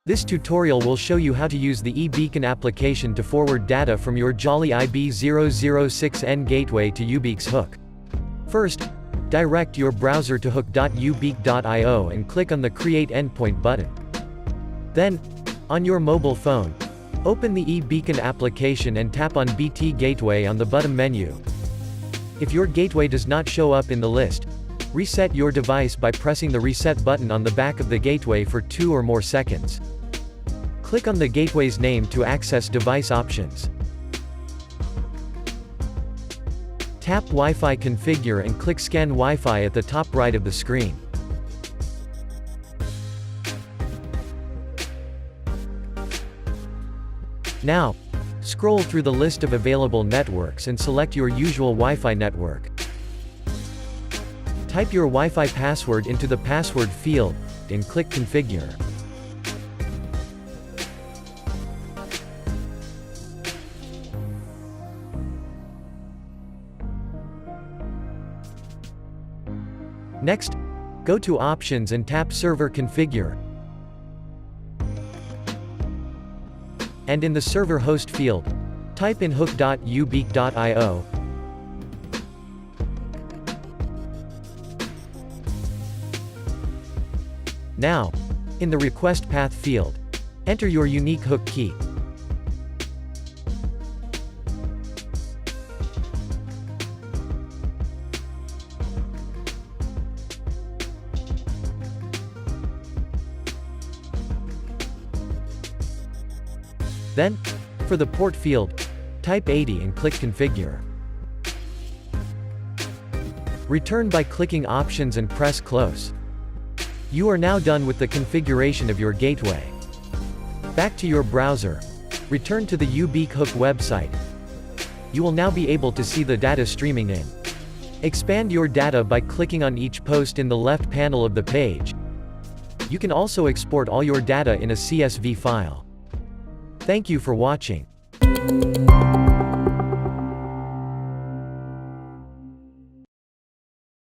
This tutorial will show you how to use the iBeacon application to forward data from your Jaalee iB006N gateway to uBeac's hook. First, direct your browser to hook.ubeac.io and click on the Create Endpoint button. Then, on your mobile phone, open the iBeacon application and tap on BT Gateway on the bottom menu. If your gateway does not show up in the list, reset your device by pressing the Reset button on the back of the gateway for 2 or more seconds. Click on the gateway's name to access device options. Tap Wi-Fi Configure and click Scan Wi-Fi at the top right of the screen. Now, scroll through the list of available networks and select your usual Wi-Fi network. Type your Wi-Fi password into the password field, and click Configure. Next, go to Options and tap Server Configure. And in the server host field, type in hook.ubeac.io. Now, in the request path field, enter your unique hook key. Then, for the port field, type 80 and click Configure. Return by clicking Options and press Close. You are now done with the configuration of your gateway. Back to your browser. Return to the uBeac Hook website. You will now be able to see the data streaming in. Expand your data by clicking on each post in the left panel of the page. You can also export all your data in a CSV file. Thank you for watching.